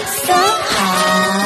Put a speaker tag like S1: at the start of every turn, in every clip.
S1: So hot.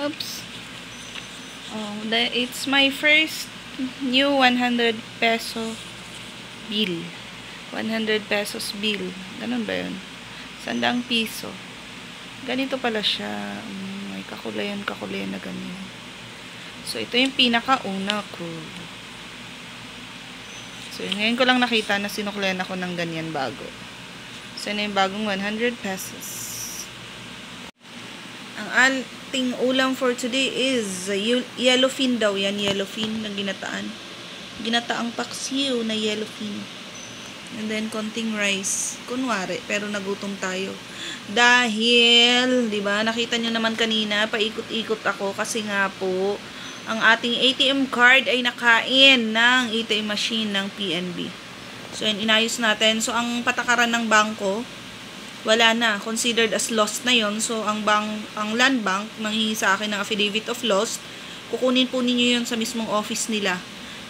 S2: Oops. It's my first new 100 peso bill. 100 pesos bill. Ganun ba yun? 100 piso. Ganito pala siya. May kakulayan na ganyan. So, ito yung pinakauna ko. So, ngayon ko lang nakita na sinuklayan ako ng ganyan bago. So, yun yung bagong 100 pesos. Ang ating ulam for today is yellowfin daw. Yan, yellowfin na ginataan. Ginataang paksiw na yellowfin. And then, konting rice. Kunwari, pero nagutom tayo. Dahil, di ba, nakita nyo naman kanina, paikot-ikot ako kasi nga po, ang ating ATM card ay nakain ng ATM machine ng PNB. So, yan, inayos natin. So, ang patakaran ng bangko, wala na. Considered as lost na yon. So, ang land bank, manghihingi sa akin ng affidavit of loss, kukunin po ninyo yun sa mismong office nila.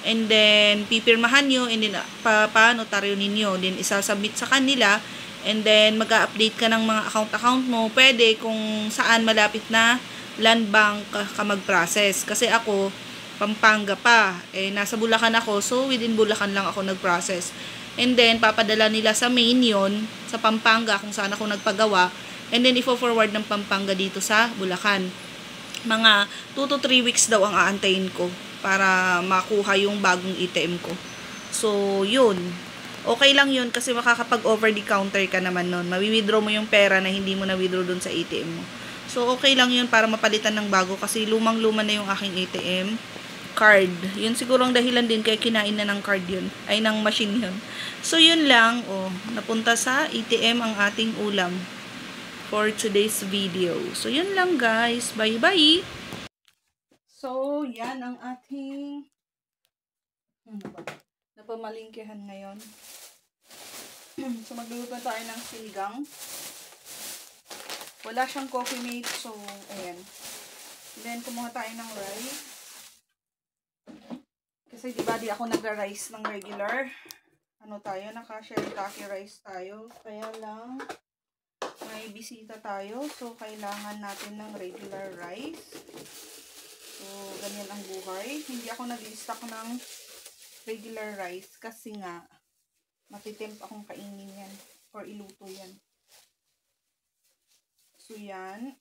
S2: And then, pipirmahan nyo, and then, pa-notaryo ninyo. Then, isasubmit sa kanila, and then, mag-update ka ng mga account mo. Pwede kung saan malapit na land bank ka mag-process. Kasi ako, Pampanga pa. Nasa Bulacan ako, so within Bulacan lang ako nag-process. And then, papadala nila sa main yon sa Pampanga, kung saan ako nagpagawa. And then, ifo-forward ng Pampanga dito sa Bulacan. Mga 2 to 3 weeks daw ang aantayin ko para makuha yung bagong ATM ko. So, yun. Okay lang yun kasi makakapag-over the counter ka naman nun. Mawi-withdraw mo yung pera na hindi mo na-withdraw dun sa ATM mo. So, okay lang yun para mapalitan ng bago kasi lumang-luma na yung aking ATM card. Yun siguro ang dahilan din kaya kinain na ng card yun. Ay, ng machine yun. So, yun lang. Napunta sa ATM ang ating ulam for today's video. So, yun lang guys. Bye-bye! So, yan ang ating napamalingkihan ngayon. So, magluluto tayo ng sinigang. Wala siyang coffee mate. So, ayan. Then, kumuha tayo ng rice. Kasi, diba, di ako nagra-rice ng regular. Naka-shirataki rice tayo. Kaya lang, may bisita tayo. So, kailangan natin ng regular rice. So, ganyan ang buhay. Hindi ako nag-stock ng regular rice kasi nga, matitempt akong kainin yan or iluto yan. So, yan.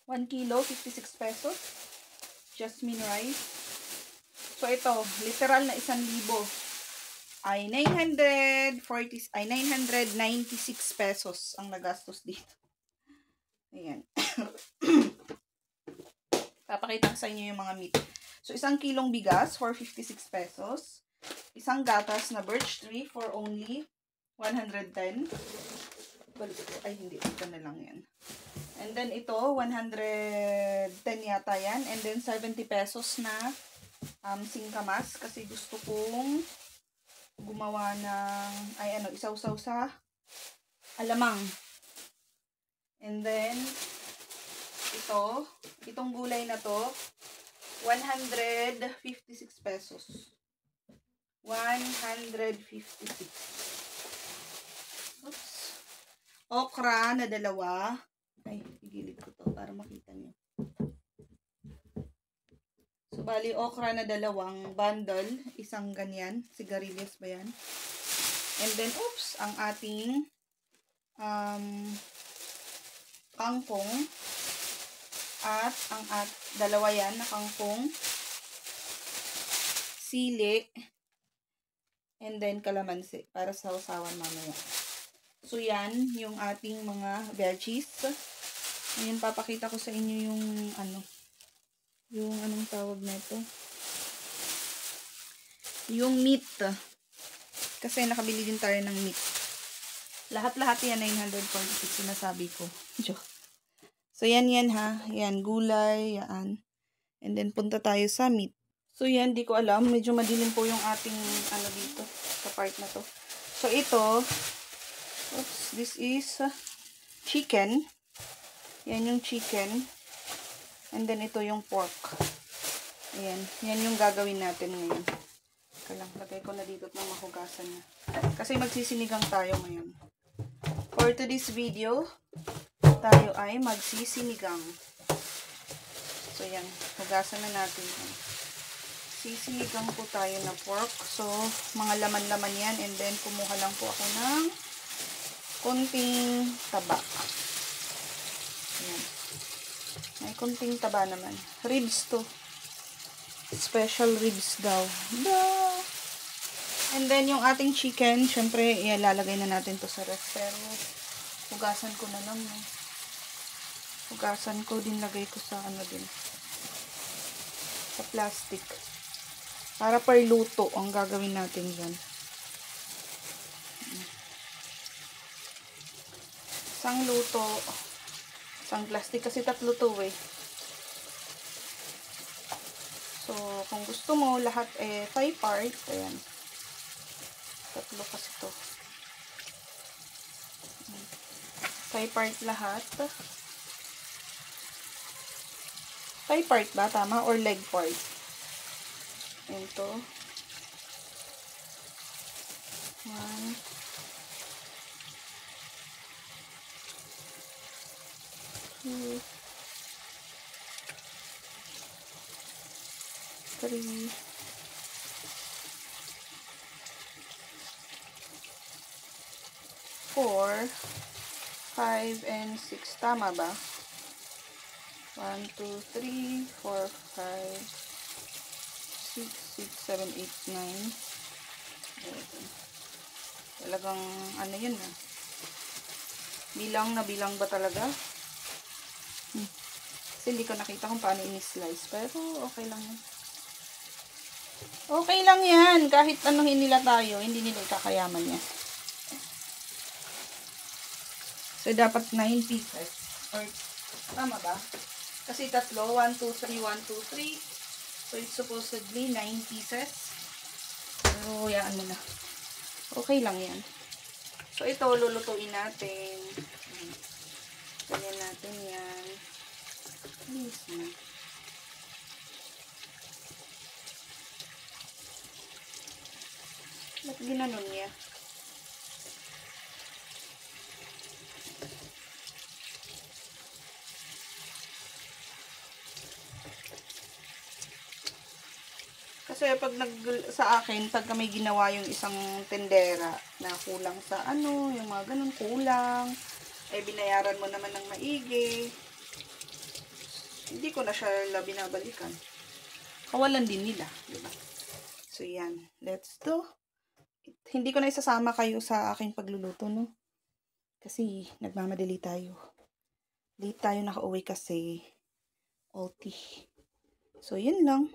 S2: 1 kilo, 56 pesos. Jasmine rice. So, ito, literal na 1,000 ay 996 pesos ang nagastos dito. Ayan. Papakita ko sa inyo yung mga meat. So, 1 kilong bigas for 56 pesos. Isang gatas na birch tree for only 110. Ay, hindi. Ito na lang yan. then ito, 110 yata yan. And then 70 pesos na singkamas kasi gusto kong gumawa ng, isawsaw sa alamang. And then, itong gulay na to, 156 pesos. 156. Oops. Okra na dalawa. Ay, igilid ko to para makita niyo. So, bali, okra na dalawang bundle. Isang ganyan. Sigarilyas ba yan? And then, oops, ang ating kangkong. At dalawa yan na kangkong. Sili. And then, kalamansi. Para sa usawan mamaya. So, yan. Yung ating mga veggies. Ngayon, papakita ko sa inyo yung anong tawag na ito. Yung meat. Kasi nakabili din tayo ng meat. Lahat-lahat yan, 946 sinasabi ko. So, yan ha. Yan, gulay, yan. And then, punta tayo sa meat. So, yan, di ko alam. Medyo madilim po yung ating, dito, sa part na to. So, ito, oops, this is chicken. Yan yung chicken. And then, ito yung pork. Ayan. Yan yung gagawin natin ngayon. Kalang, lagay ko na dito ng mahugasan na. Kasi magsisinigang tayo ngayon. For today's video, tayo ay magsisinigang. So, yan. Hugasan na natin. Sisinigang po tayo na pork. So, mga laman-laman yan. And then, kumuha lang po ako ng konting taba. Ayan. May konting taba naman. Ribs to. Special ribs daw. And then, yung ating chicken, syempre, ilalagay na natin to sa ref. Pero, hugasan ko na lang. Hugasan ko din, lagay ko sa din. Sa plastic. Para per luto ang gagawin natin dyan. Isang luto. Isang plastic kasi tatlo to eh. So, kung gusto mo, lahat 5 parts. Ayan. Tatlo kasi to. 5 parts lahat. 5 part ba? Tama? Or leg part? Ito. 1. 2. 3. 4. 5 and 6. Tama ba? 1, 2, 3, 4, 5, 6, 7, 8, 9. Talagang, yun na. Bilang na bilang ba talaga? Kasi hindi ko nakita kung paano ini-slice. Pero, okay lang yan. Okay lang yan. Kahit anong hinila tayo, hindi nila ikakayaman niya. So, dapat 9 pieces. Or, tama ba? Kasi tatlo, 1, 2, 3, 1, 2, 3. So, it's supposedly 9 pieces. Pero, yaan mo na. Okay lang yan. So, ito, lulutuin natin. Ganyan natin yan. Please na. Ba't ginanon niya? Kasi pag sa akin, pag may ginawa yung isang tendera na kulang sa yung mga ganun kulang, binayaran mo naman ng maigi, hindi ko na siya binabalikan. Kawalan din nila, diba? So, yan. Let's do. Hindi ko na isasama kayo sa aking pagluluto, no? Kasi, nagmamadali tayo. Late tayo nakauwi kasi OT. So, yun lang.